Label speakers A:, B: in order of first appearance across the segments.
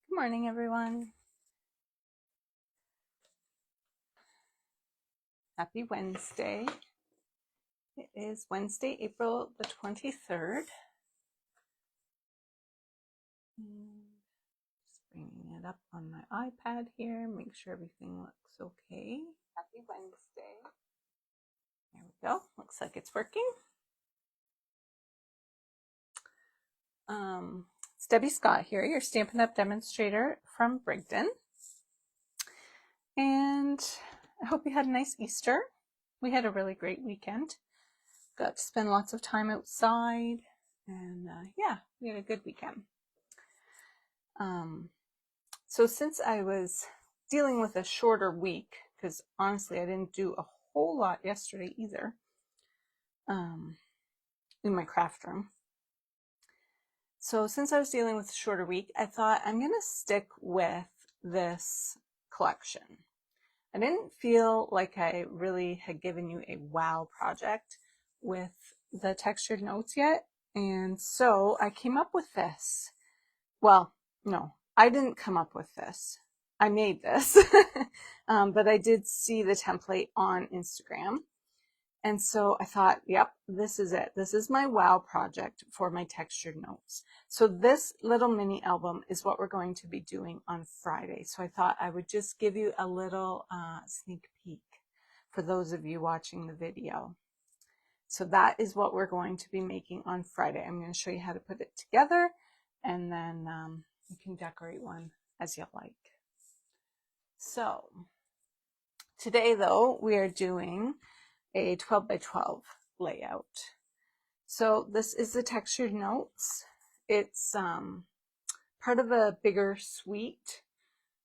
A: Good morning, everyone. Happy Wednesday. It is Wednesday, April the 23rd. Just bringing it up on my iPad here, make sure everything looks okay. Happy Wednesday. There we go. Looks like it's working. It's Debbie Scott here, your Stampin' Up! Demonstrator from Brigden. And I hope you had a nice Easter. We had a really great weekend. Got to spend lots of time outside, and yeah, we had a good weekend. So since I was dealing with a shorter week, because honestly I didn't do a whole lot yesterday either, in my craft room. So since I was dealing with a shorter week, I thought I'm going to stick with this collection. I didn't feel like I really had given you a wow project with the textured notes yet, and so I came up with this. Well, no, I didn't come up with this. I made this, but I did see the template on Instagram. And so I thought, yep, this is it. This is my wow project for my textured notes. So this little mini album is what we're going to be doing on Friday. So I thought I would just give you a little sneak peek for those of you watching the video. So that is what we're going to be making on Friday. I'm going to show you how to put it together, and then you can decorate one as you like. So today though, we are doing a 12 by 12 layout. So this is the textured notes. It's part of a bigger suite,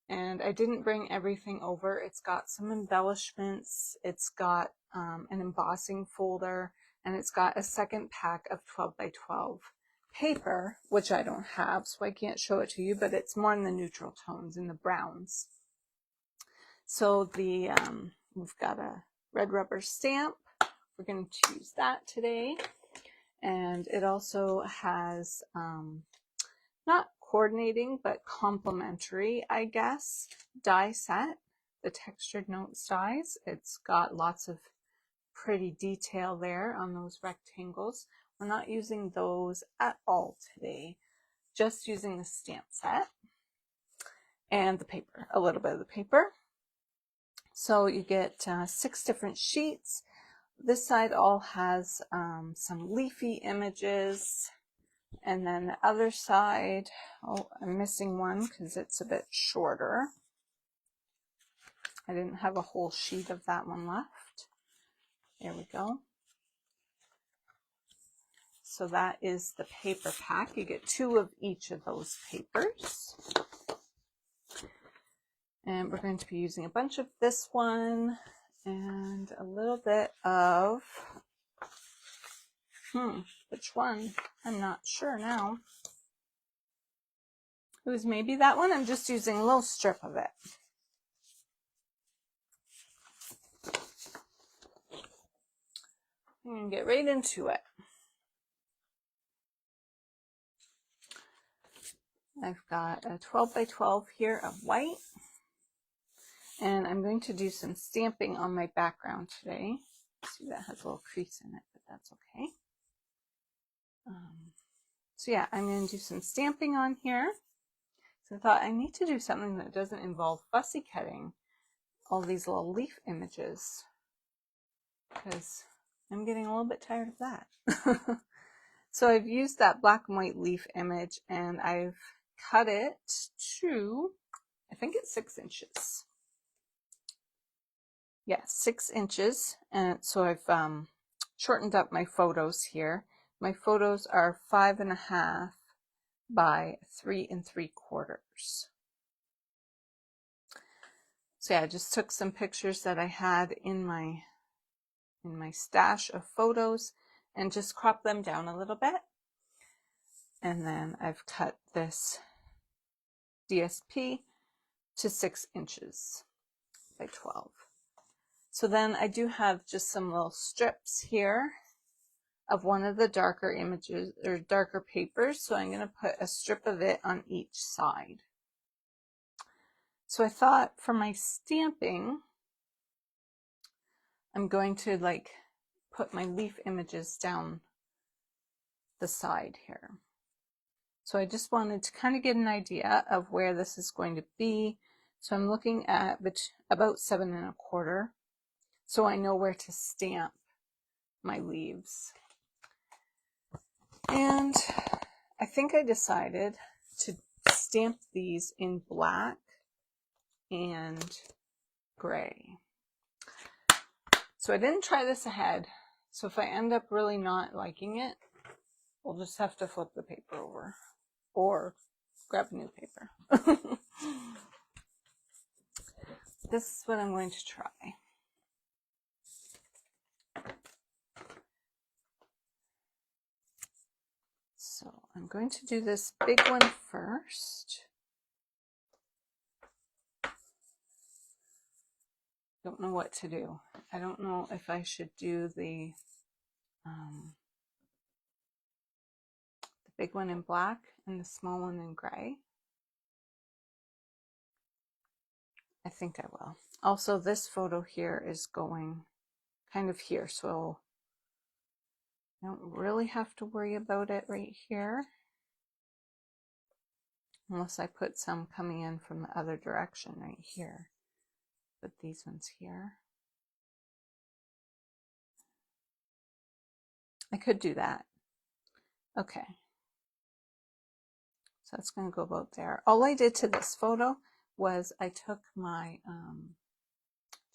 A: and I didn't bring everything over. It's got some embellishments, it's got an embossing folder, and it's got a second pack of 12 by 12 paper, which I don't have, so I can't show it to you, but it's more in the neutral tones, in the browns. So the we've got a red rubber stamp. We're going to use that today. And it also has not coordinating, but complementary, I guess, die set, the textured notes dies. It's got lots of pretty detail there on those rectangles. We're not using those at all today, just using the stamp set and the paper, a little bit of the paper. So you get 6 different sheets. This side all has some leafy images, and then the other side, oh, I'm missing one because it's a bit shorter. I didn't have a whole sheet of that one left. There we go. So that is the paper pack. You get 2 of each of those papers. And we're going to be using a bunch of this one and a little bit of, which one? I'm not sure now. It was maybe that one. I'm just using a little strip of it. I'm going to get right into it. I've got a 12 by 12 here of white, and I'm going to do some stamping on my background today. See, that has a little crease in it, but that's okay. So yeah, I'm going to do some stamping on here. So I thought I need to do something that doesn't involve fussy cutting all these little leaf images, because I'm getting a little bit tired of that. So I've used that black and white leaf image, and I've cut it to, I think it's 6 inches. Yeah, 6 inches. And so I've shortened up my photos here. My photos are 5.5 by 3 3/4. So yeah, I just took some pictures that I had in my stash of photos and just cropped them down a little bit. And then I've cut this DSP to 6 inches by 12. So then I do have just some little strips here of one of the darker images or darker papers. So I'm going to put a strip of it on each side. So I thought for my stamping, I'm going to like put my leaf images down the side here. So I just wanted to kind of get an idea of where this is going to be. So I'm looking at about 7 1/4. So I know where to stamp my leaves. And I think I decided to stamp these in black and gray. So I didn't try this ahead. So if I end up really not liking it, we'll just have to flip the paper over or grab a new paper. This is what I'm going to try. So I'm going to do this big one first. Don't know what to do. I don't know if I should do the big one in black and the small one in gray. I think I will. Also, this photo here is going kind of here, so I don't really have to worry about it right here. Unless I put some coming in from the other direction right here. Put these ones here. I could do that. Okay. So that's going to go about there. All I did to this photo was I took my,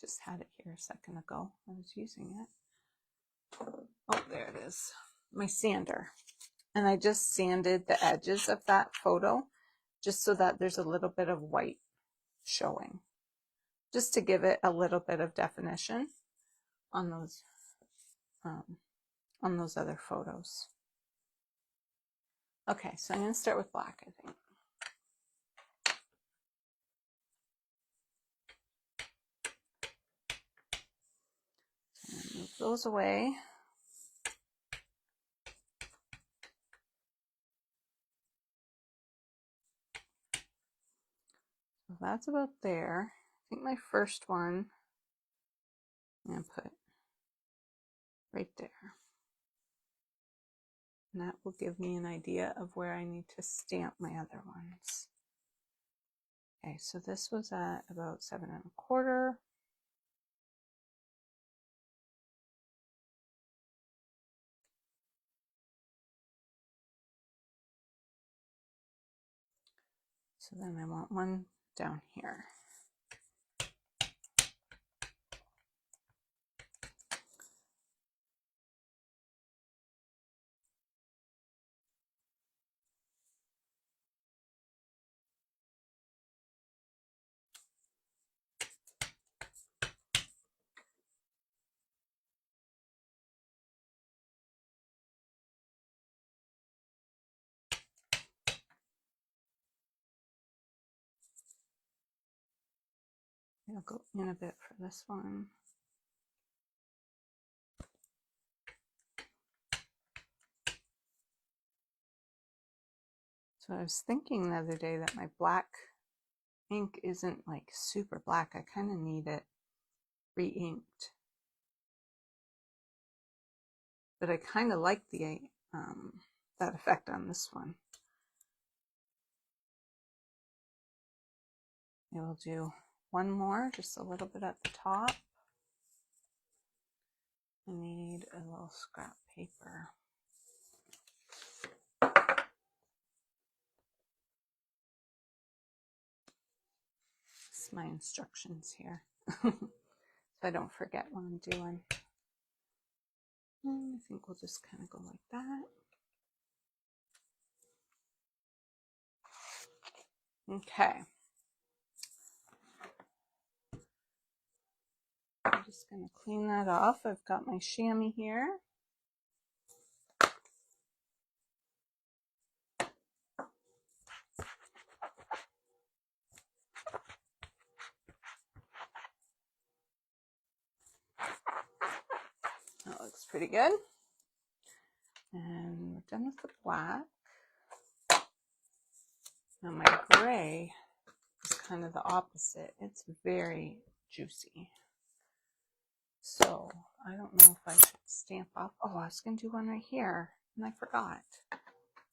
A: just had it here a second ago. I was using it. Oh, there it is. My sander. And I just sanded the edges of that photo just so that there's a little bit of white showing. Just to give it a little bit of definition on those other photos. Okay, so I'm going to start with black, I think. And move those away. So that's about there. I think my first one I'm going to put right there. And that will give me an idea of where I need to stamp my other ones. Okay, so this was at about 7 1/4. So then I want one down here. I'll go in a bit for this one. So I was thinking the other day that my black ink isn't like super black. I kind of need it re-inked. But I kind of like the that effect on this one. I will do one more, just a little bit at the top. I need a little scrap paper. It's my instructions here. So I don't forget what I'm doing. And I think we'll just kind of go like that. Okay. I'm just going to clean that off. I've got my chamois here. That looks pretty good. And we're done with the black. Now my gray is kind of the opposite. It's very juicy. So I don't know if I should stamp off. Oh, I was going to do one right here, and I forgot.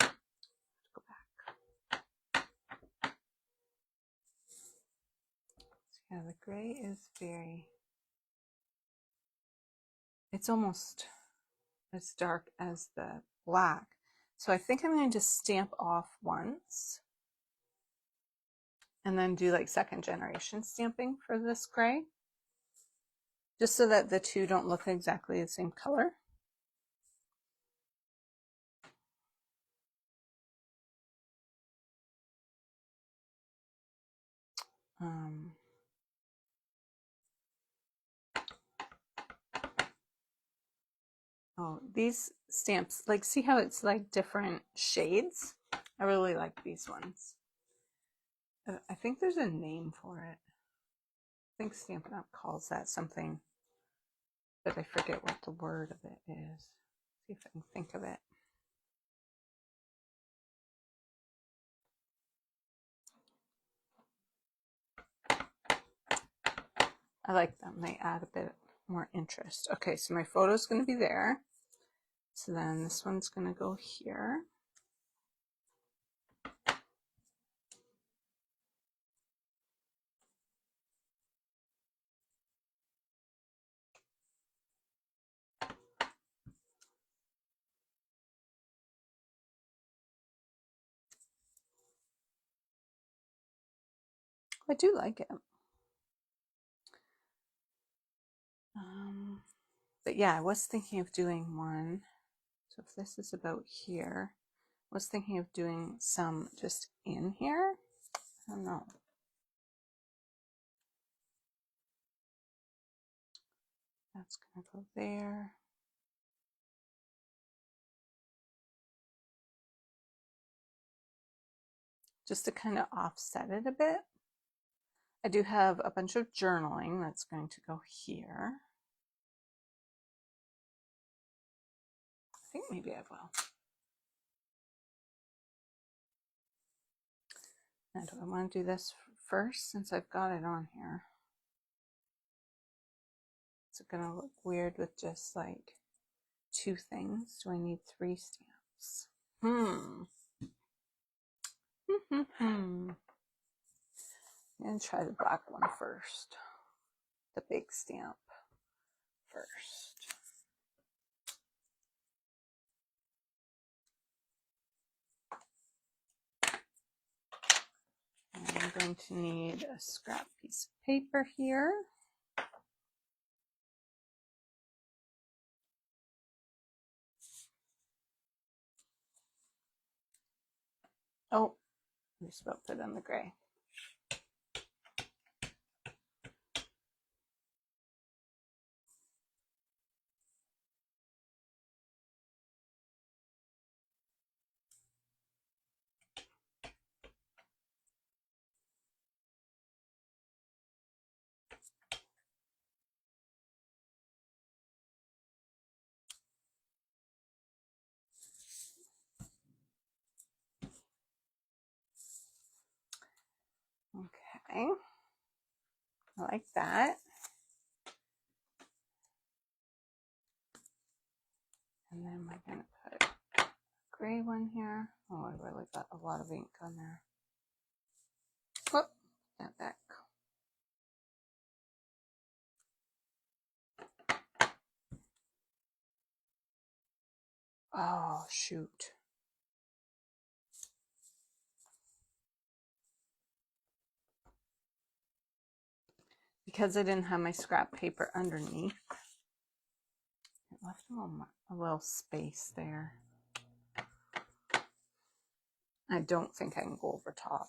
A: Go back. So yeah, the gray is very, it's almost as dark as the black. So I think I'm going to stamp off once and then do like second generation stamping for this gray, just so that the two don't look exactly the same color. Oh, these stamps, like, see how it's like different shades? I really like these ones. I think there's a name for it. I think Stampin' Up! Calls that something, but I forget what the word of it is. See if I can think of it. I like them. They add a bit more interest. Okay, so my photo is going to be there. So then this one's going to go here. I do like it. But yeah, I was thinking of doing one. So if this is about here, I was thinking of doing some just in here. I don't know. That's going to go there. Just to kind of offset it a bit. I do have a bunch of journaling that's going to go here. I think maybe I will. Now, do I want to do this first since I've got it on here? Is it going to look weird with just like two things? Do I need 3 stamps? I'm going to try the black one first. The big stamp first. And I'm going to need a scrap piece of paper here. Oh, I just about put in the gray. Okay, I like that. And then we're going to put a gray one here. Oh, I really got a lot of ink on there. Whoop, that back. Oh, shoot. Because I didn't have my scrap paper underneath, it left a little space there. I don't think I can go over top.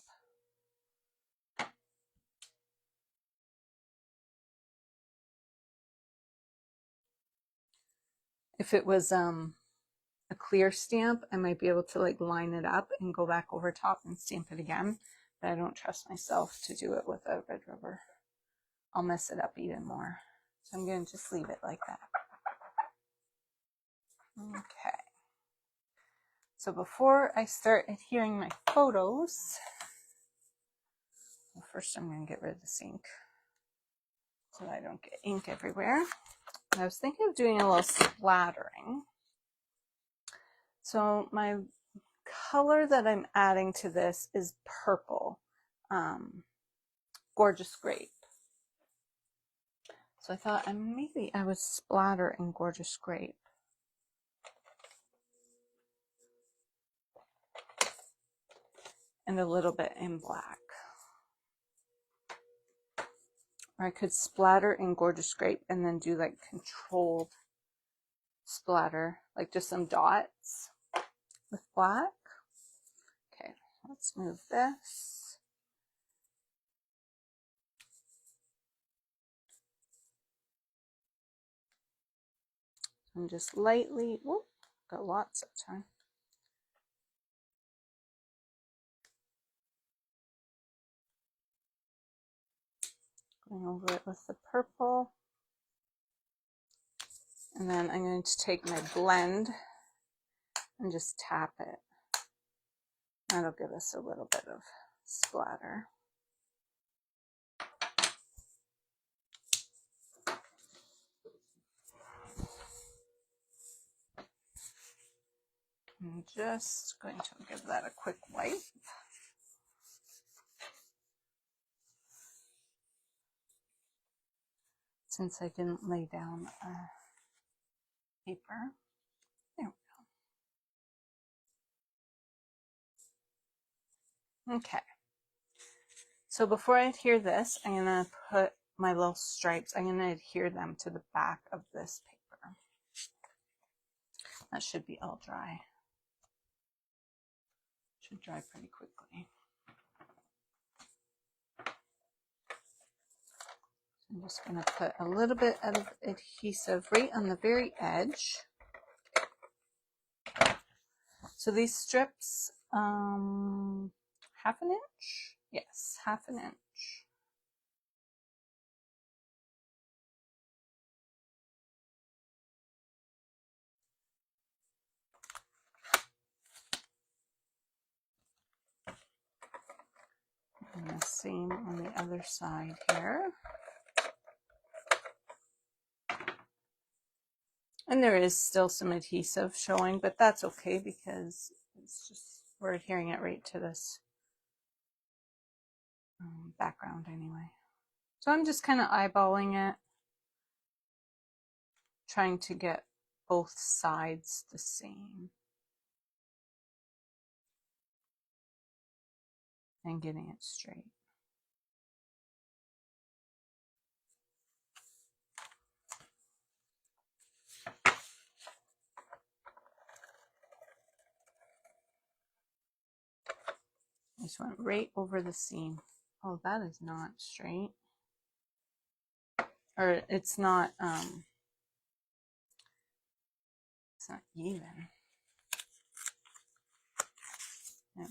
A: If it was a clear stamp, I might be able to like line it up and go back over top and stamp it again, but I don't trust myself to do it with a red rubber. I'll mess it up even more. So I'm going to just leave it like that. Okay. So before I start adhering my photos, Well, first I'm going to get rid of this ink so that I don't get ink everywhere. I was thinking of doing a little splattering. So my color that I'm adding to this is purple, Gorgeous Grape. So I thought maybe I would splatter in Gorgeous Grape. And a little bit in black. Or I could splatter in Gorgeous Grape and then do like controlled splatter, like just some dots with black. Okay, let's move this. And just lightly, whoop, got lots of time. Going over it with the purple. And then I'm going to take my blend and just tap it. That'll give us a little bit of splatter. I'm just going to give that a quick wipe. Since I didn't lay down a paper. There we go. Okay. So before I adhere this, I'm going to put my little stripes, I'm going to adhere them to the back of this paper. That should be all dry. Should dry pretty quickly. I'm just going to put a little bit of adhesive right on the very edge. So these strips, half an inch? Yes, half an inch. And the same on the other side here. And there is still some adhesive showing, but that's okay because it's just, we're adhering it right to this background anyway. So I'm just kind of eyeballing it, trying to get both sides the same. And getting it straight. I just went right over the seam. Oh, that is not straight. Or it's not even. Yeah.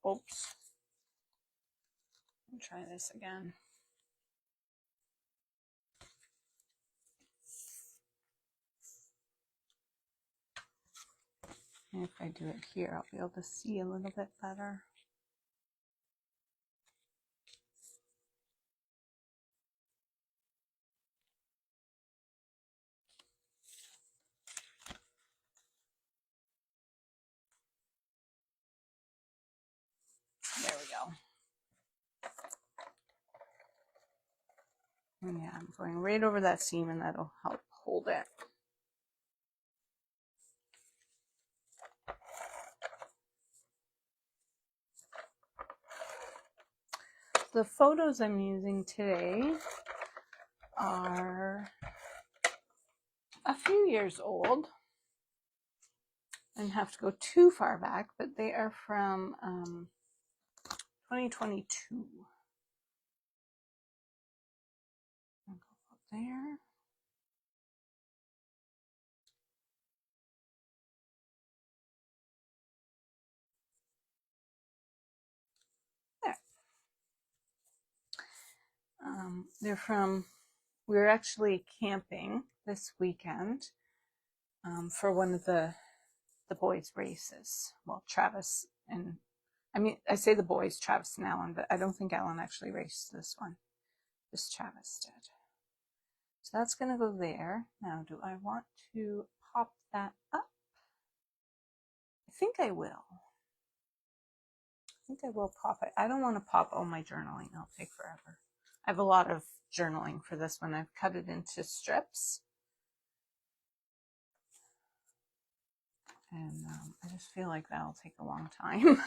A: Oops. Let me try this again. And if I do it here, I'll be able to see a little bit better. There we go. And yeah, I'm going right over that seam and that'll help hold it. The photos I'm using today are a few years old. I didn't have to go too far back, but they are from 2022. I'll go up there. There. They're from, we were actually camping this weekend for one of the boys' races. Well, Travis and, I mean, I say the boys, Travis and Alan, but I don't think Alan actually raced this one. Just Travis did. So that's going to go there. Now, do I want to pop that up? I think I will. I think I will pop it. I don't want to pop all my journaling. It'll take forever. I have a lot of journaling for this one. I've cut it into strips. And I just feel like that'll take a long time.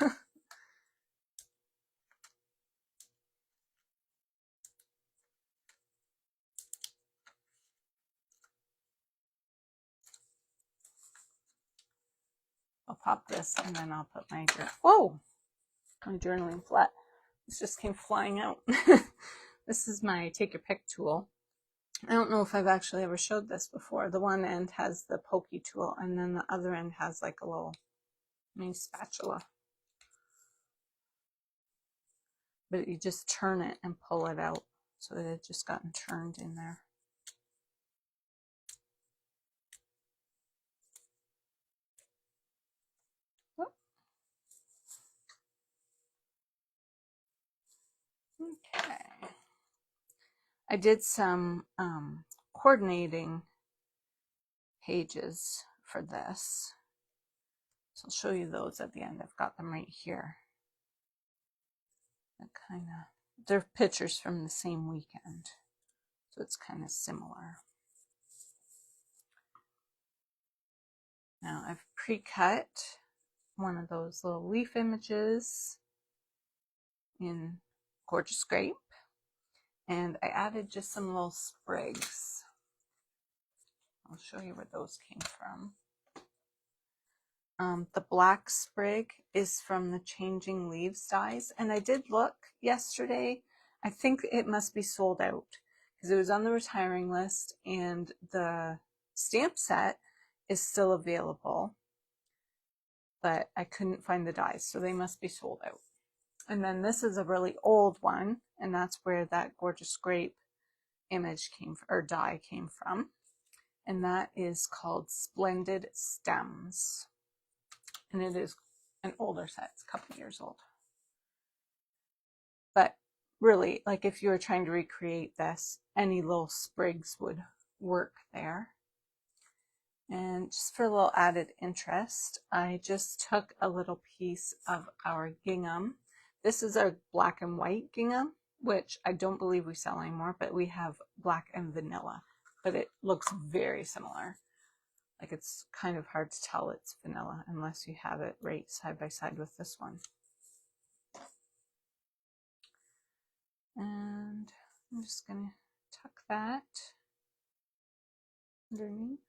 A: I'll pop this and then I'll put my journaling flat. This just came flying out. This is my take your pick tool. I don't know if I've actually ever showed this before. The one end has the pokey tool and then the other end has like a little mini spatula. But you just turn it and pull it out so that it just gotten turned in there. Okay. I did some coordinating pages for this. So I'll show you those at the end. I've got them right here. They're pictures from the same weekend. So it's kind of similar. Now I've pre-cut one of those little leaf images in Gorgeous Grape. And I added just some little sprigs. I'll show you where those came from. The black sprig is from the Changing Leaves dies. And I did look yesterday. I think it must be sold out because it was on the retiring list and the stamp set is still available. But I couldn't find the dies, so they must be sold out. And then this is a really old one, and that's where that Gorgeous Grape image came from, or die came from. And that is called Splendid Stems. And it is an older set, it's a couple years old. But really, like if you were trying to recreate this, any little sprigs would work there. And just for a little added interest, I just took a little piece of our gingham. This is our black and white gingham, which I don't believe we sell anymore, but we have black and vanilla, but it looks very similar. Like it's kind of hard to tell it's vanilla unless you have it right side by side with this one. And I'm just going to tuck that underneath.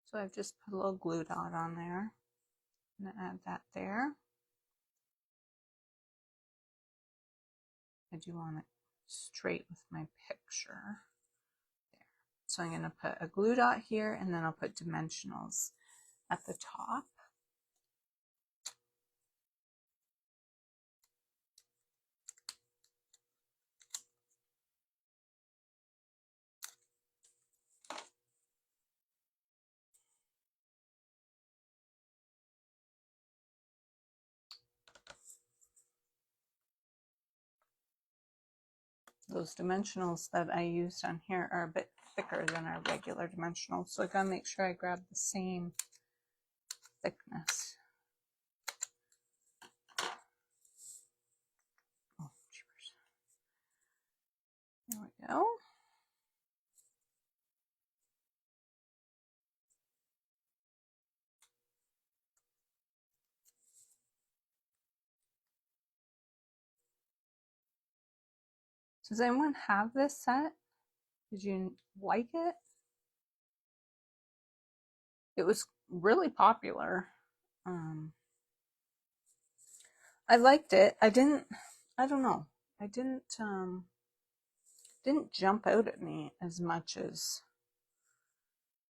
A: So I've just put a little glue dot on there. I'm going to add that there. I do want it straight with my picture. There. So I'm going to put a glue dot here and then I'll put dimensionals at the top. Those dimensionals that I used on here are a bit thicker than our regular dimensionals, so I gotta make sure I grab the same thickness. Oh, jeepers. There we go. Does anyone have this set? Did you like it? It was really popular. I liked it. I don't know. I didn't jump out at me as much as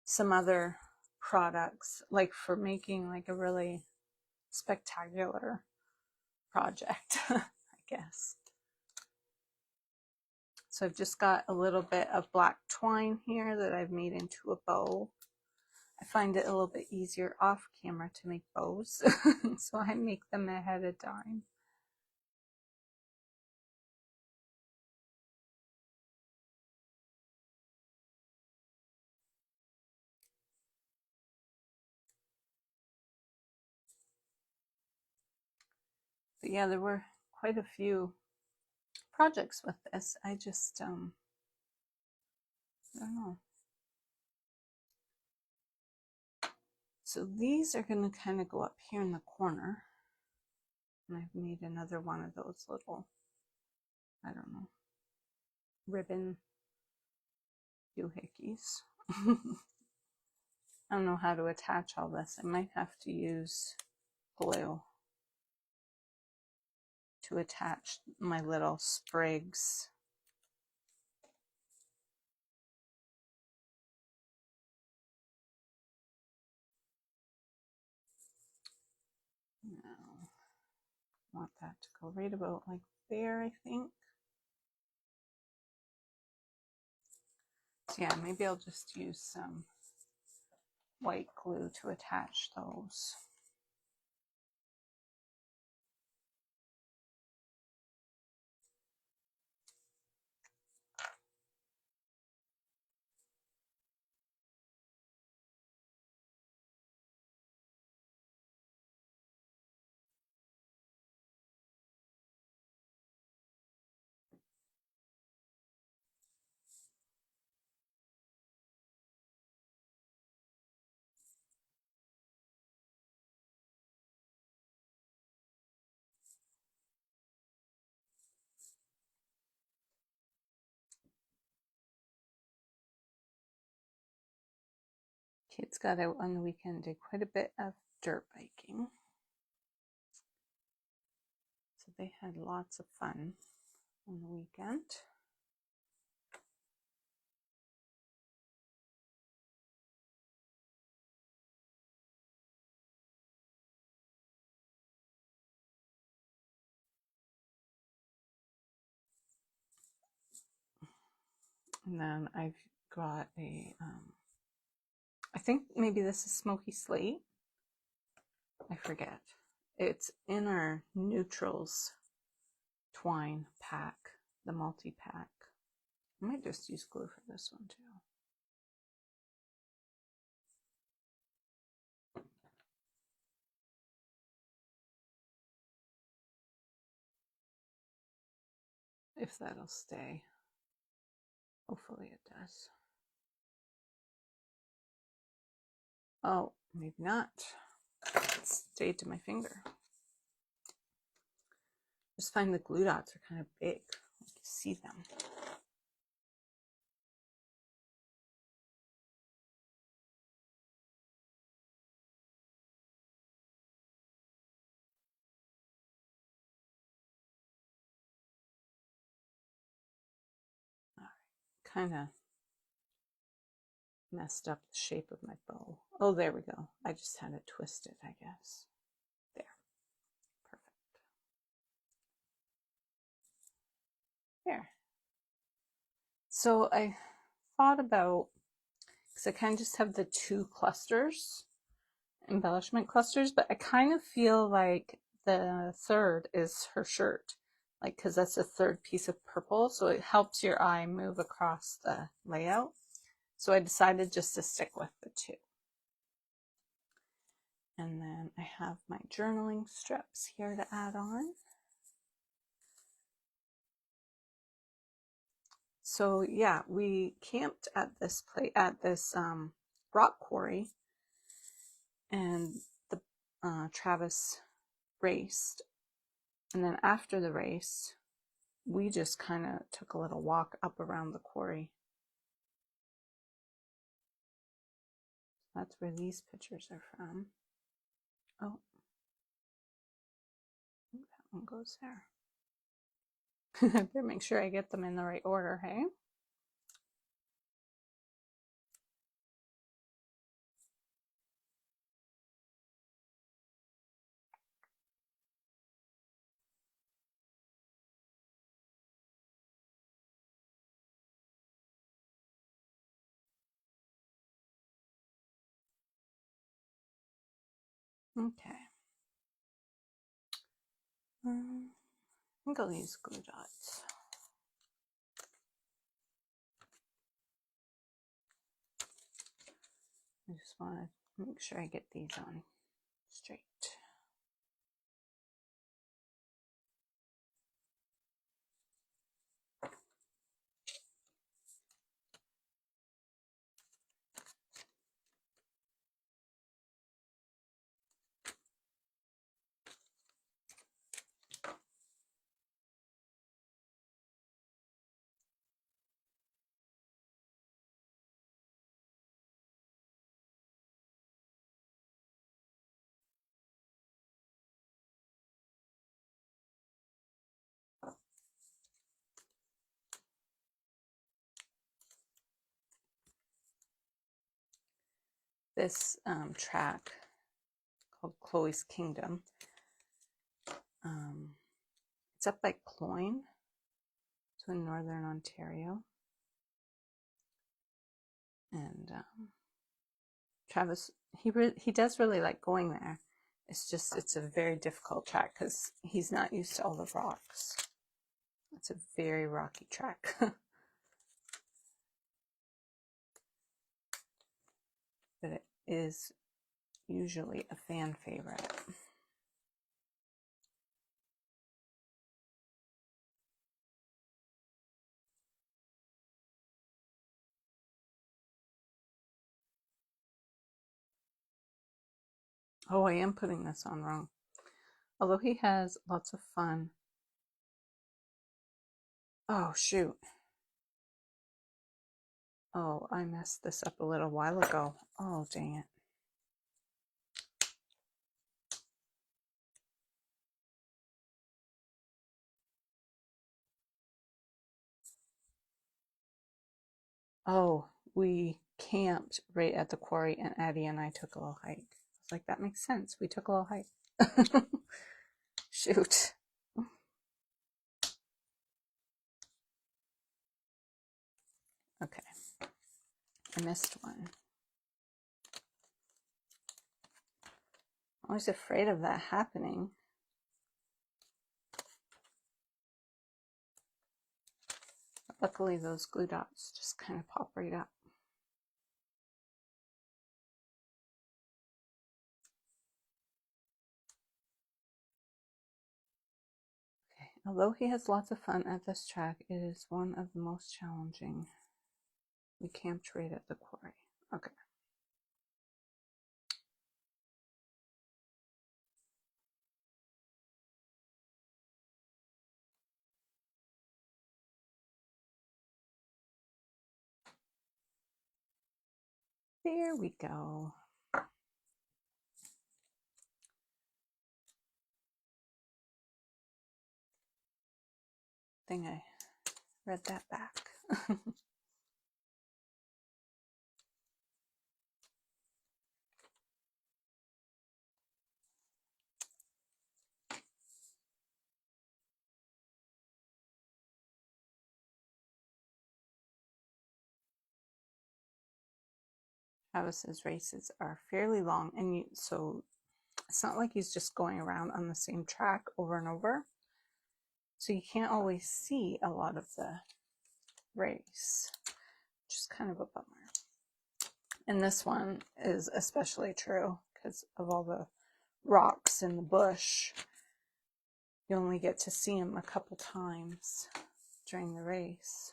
A: some other products, like for making like a really spectacular project, I guess. So I've just got a little bit of black twine here that I've made into a bow. I find it a little bit easier off camera to make bows, so I make them ahead of time. But yeah, there were quite a few projects with this. I just, I don't know. So these are going to kind of go up here in the corner. And I've made another one of those little, I don't know, ribbon doohickeys. I don't know how to attach all this. I might have to use glue to attach my little sprigs. Now, I want that to go right about like there, I think. So yeah, maybe I'll just use some white glue to attach those. Kids got out on the weekend, did quite a bit of dirt biking. So they had lots of fun on the weekend. And then I've got a, I think maybe this is Smoky Slate. I forget. It's in our neutrals twine pack, the multi-pack. I might just use glue for this one too. If that'll stay. Hopefully it does. Oh, maybe not. It stayed to my finger. Just find the glue dots are kind of big. You can see them. All right, kind of messed up the shape of my bow. Oh, there we go. I just had it twisted, I guess. There. Perfect. There. So I thought about, because I kind of just have the two clusters, embellishment clusters, but I kind of feel like the third is her shirt, like, because that's the third piece of purple, so it helps your eye move across the layout. So I decided just to stick with the two. And then I have my journaling strips here to add on. So yeah, we camped at this place, at this rock quarry, and the Travis raced, and then after the race, we just kind of took a little walk up around the quarry. That's where these pictures are from. Oh, that one goes there. I better make sure I get them in the right order, hey? Okay. I think I'll use glue dots. I just want to make sure I get these on straight. This track called Chloe's Kingdom. It's up by Cloyne, so in northern Ontario. And Travis, he does really like going there. It's just, it's a very difficult track because he's not used to all the rocks. It's a very rocky track. But it is usually a fan favorite. Oh, I am putting this on wrong. Although he has lots of fun. Oh, shoot. Oh, I messed this up a little while ago. Oh, dang it. Oh, we camped right at the quarry and Addie and I took a little hike. I was like, that makes sense. We took a little hike. Shoot. Okay. I missed one. I'm always afraid of that happening. But luckily, those glue dots just kind of pop right up. Okay. Although he has lots of fun at this track, it is one of the most challenging. We camped right at the quarry. Okay. There we go. I think I read that back. Travis's races are fairly long, and so it's not like he's just going around on the same track over and over. So you can't always see a lot of the race, which is kind of a bummer. And this one is especially true because of all the rocks in the bush. You only get to see him a couple times during the race.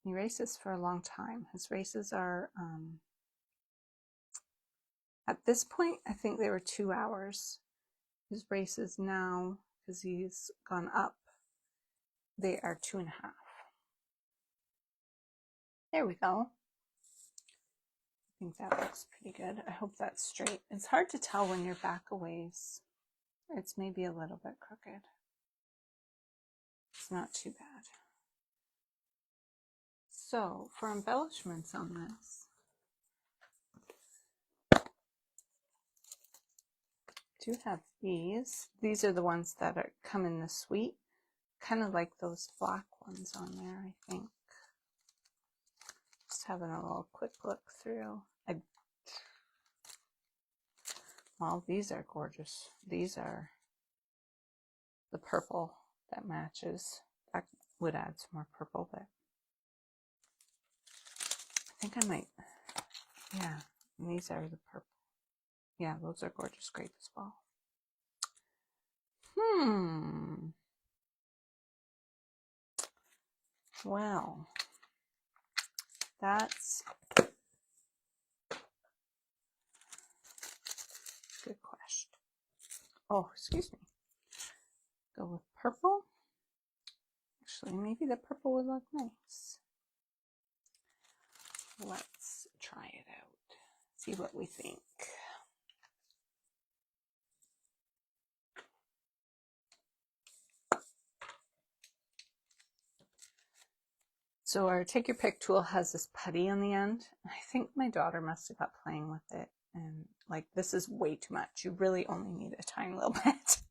A: He races for a long time. His races are, at this point, I think they were 2 hours. His races now, because he's gone up, they are 2.5. There we go. I think that looks pretty good. I hope that's straight. It's hard to tell when you're back a ways. It's maybe a little bit crooked. It's not too bad. So for embellishments on this, I do have these. These are the ones that come in the suite, kind of like those black ones on there, I think. Just having a little quick look through. Well, these are gorgeous. These are the purple that matches. I would add some more purple, but I think I might, yeah, and these are the purple. Yeah, those are Gorgeous Grape as well. Well, that's a good question. Oh, excuse me. Go with purple. Actually, maybe the purple would look nice. Let's try it out. See what we think. So our take your pick tool has this putty on the end. I think my daughter must have got playing with it, and like, this is way too much. You really only need a tiny little bit.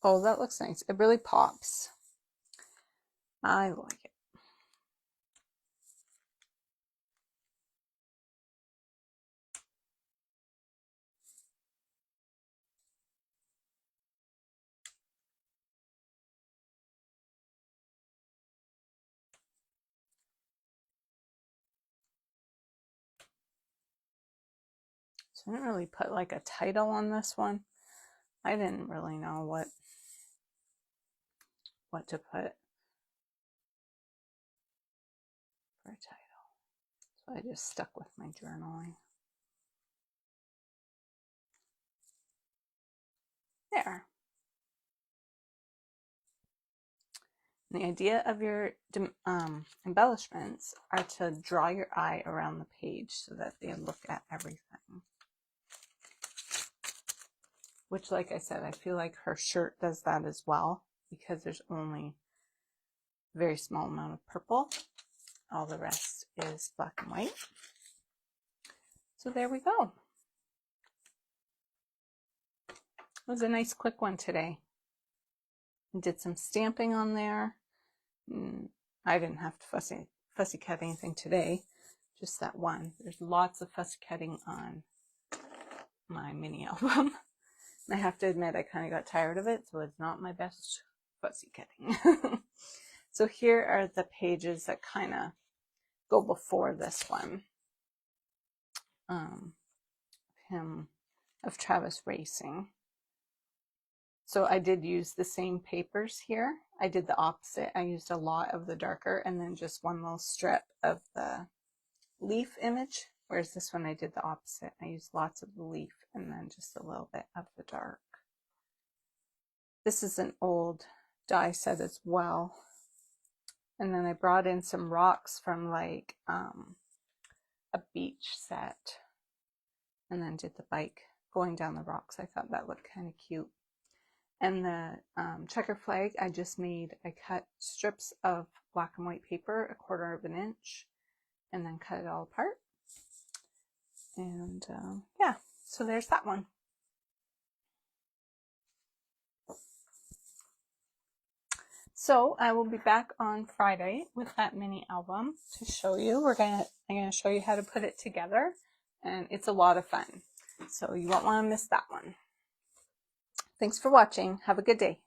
A: Oh, that looks nice. It really pops. I like it. So I didn't really put like a title on this one. I didn't really know what to put for a title. So I just stuck with my journaling. There. And the idea of your embellishments are to draw your eye around the page so that they look at everything. Which, like I said, I feel like her shirt does that as well, because there's only a very small amount of purple. All the rest is black and white. So there we go. It was a nice quick one today. I did some stamping on there. I didn't have to fussy cut anything today, just that one. There's lots of fussy cutting on my mini album. I have to admit, I kind of got tired of it, so it's not my best fussy cutting. So here are the pages that kind of go before this one. Of Travis Racing. So I did use the same papers here. I did the opposite. I used a lot of the darker and then just one little strip of the leaf image, whereas this one I did the opposite. I used lots of the leaf and then just a little bit of the dark. This is an old die set as well. And then I brought in some rocks from like a beach set, and then did the bike going down the rocks. I thought that looked kind of cute. And the checker flag, I cut strips of black and white paper, 1/4 of an inch, and then cut it all apart. And yeah, so there's that one. So I will be back on Friday with that mini album to show you. I'm gonna show you how to put it together, and it's a lot of fun. So you won't want to miss that one. Thanks for watching. Have a good day.